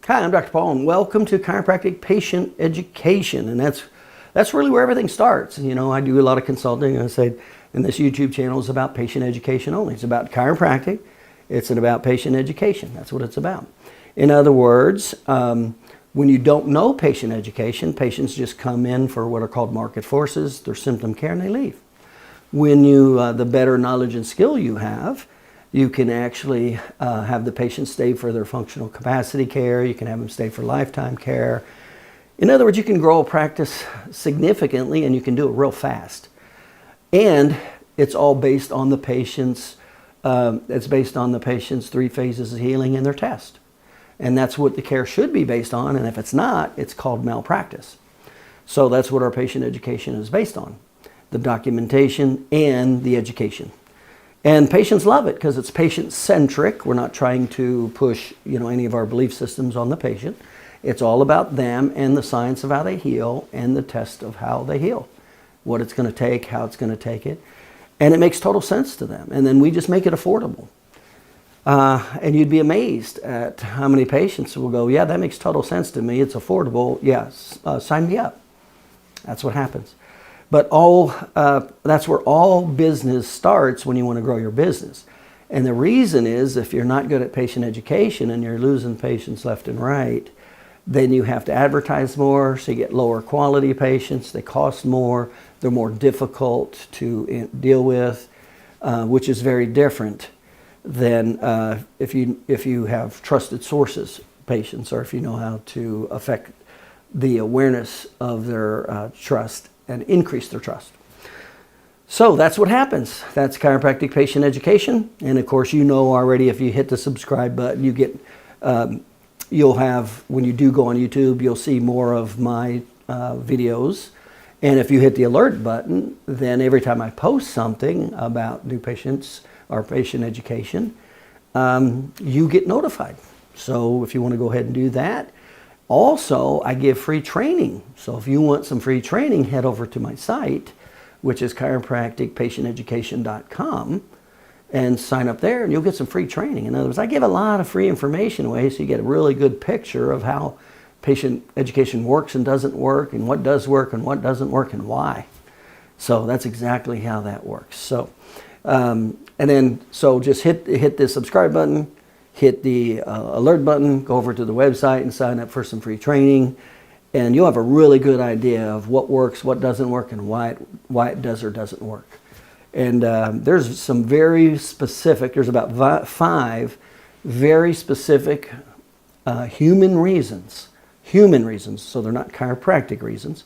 Hi, I'm Dr. Paul, and welcome to Chiropractic Patient Education. And that's really where everything starts. You know, I do a lot of consulting. I say, and this YouTube channel is about patient education only. It's about chiropractic. It's about patient education. That's what it's about. In other words, when you don't know patient education, patients just come in for what are called market forces, their symptom care, and they leave. When you, the better knowledge and skill you have, you can actually have the patient stay for their functional capacity care. You can have them stay for lifetime care. In other words, you can grow a practice significantly and you can do it real fast. And it's all based on the patient's, three phases of healing and their test. And that's what the care should be based on. And if it's not, it's called malpractice. So that's what our patient education is based on: the documentation and the education. And patients love it because it's patient-centric. We're not trying to push, any of our belief systems on the patient. It's all about them and the science of how they heal and the test of how they heal, what it's going to take, how it's going to take it. And it makes total sense to them. And then we just make it affordable. And you'd be amazed at how many patients will go, yeah, that makes total sense to me. It's affordable. Yes, sign me up. That's what happens. But that's where all business starts when you want to grow your business. And the reason is, if you're not good at patient education and you're losing patients left and right, then you have to advertise more, so you get lower quality patients. They cost more. They're more difficult to deal with, which is very different than if you have trusted sources patients, or if you know how to affect the awareness of their trust and increase their trust. So that's what happens. That's chiropractic patient education. And of course, already, if you hit the subscribe button, you get, you'll have, when you do go on YouTube, you'll see more of my videos. And if you hit the alert button, then every time I post something about new patients or patient education, you get notified. So if you want to go ahead and do that. Also, I give free training. So if you want some free training, head over to my site, which is chiropracticpatienteducation.com, and sign up there and you'll get some free training. In other words, I give a lot of free information away so you get a really good picture of how patient education works and doesn't work, and what does work and what doesn't work and why. So that's exactly how that works. So, so just hit the subscribe button, hit the alert button, go over to the website and sign up for some free training. And you'll have a really good idea of what works, what doesn't work, and why it does or doesn't work. And there's some very specific, there's about 5 very specific human reasons, so they're not chiropractic reasons,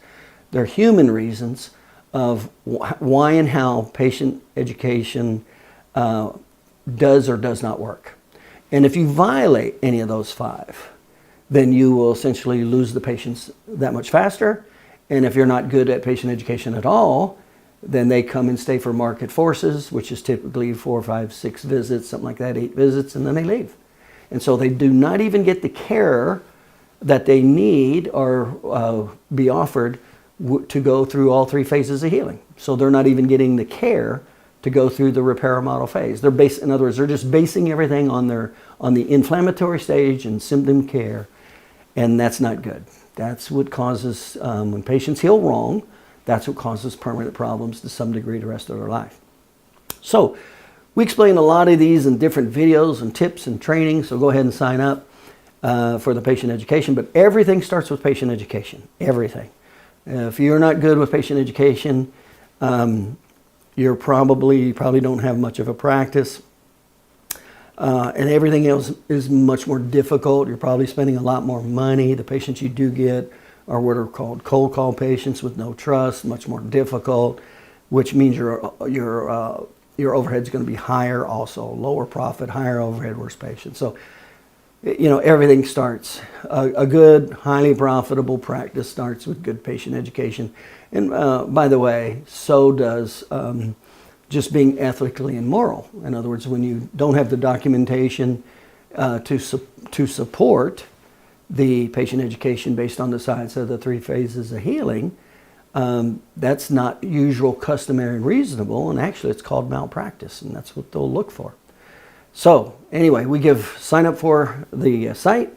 they're human reasons of why and how patient education does or does not work. And if you violate any of those 5, then you will essentially lose the patients that much faster. And if you're not good at patient education at all, then they come and stay for market forces, which is typically 4, 5, 6 visits, something like that, 8 visits, and then they leave. And so they do not even get the care that they need or be offered to go through all 3 phases of healing. So they're not even getting the care to go through the repair model phase. In other words, they're just basing everything on the inflammatory stage and symptom care, and that's not good. That's what causes, when patients heal wrong, that's what causes permanent problems to some degree the rest of their life. So we explain a lot of these in different videos and tips and training, so go ahead and sign up for the patient education. But everything starts with patient education, everything. If you're not good with patient education, you probably don't have much of a practice, and everything else is much more difficult. You're probably spending a lot more money. The patients you do get are what are called cold call patients with no trust, much more difficult, which means your overhead is going to be higher, also lower profit, higher overhead, worse patients. So everything starts, a good, highly profitable practice starts with good patient education. And by the way, so does just being ethically and moral. In other words, when you don't have the documentation to support the patient education based on the science of the 3 phases of healing, that's not usual, customary, and reasonable, and actually it's called malpractice, and that's what they'll look for. So anyway, sign up for the site,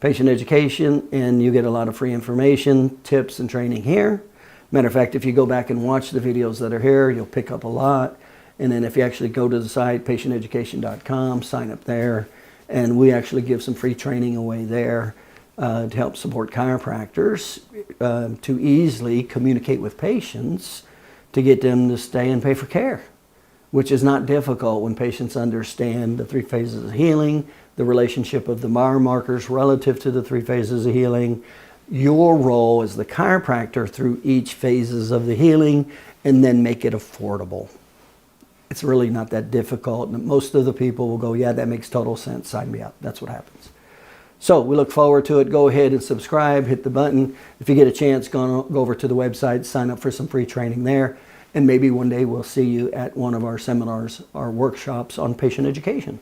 patient education, and you get a lot of free information, tips, and training here. Matter of fact, if you go back and watch the videos that are here, you'll pick up a lot. And then if you actually go to the site, patienteducation.com, sign up there, and we actually give some free training away there to help support chiropractors to easily communicate with patients to get them to stay and pay for care, which is not difficult when patients understand the 3 phases of healing, the relationship of the bar markers relative to the 3 phases of healing, your role as the chiropractor through each phases of the healing, and then make it affordable. It's really not that difficult. And most of the people will go, yeah, that makes total sense. Sign me up. That's what happens. So we look forward to it. Go ahead and subscribe. Hit the button. If you get a chance, go over to the website, sign up for some free training there. And maybe one day we'll see you at one of our seminars, our workshops on patient education.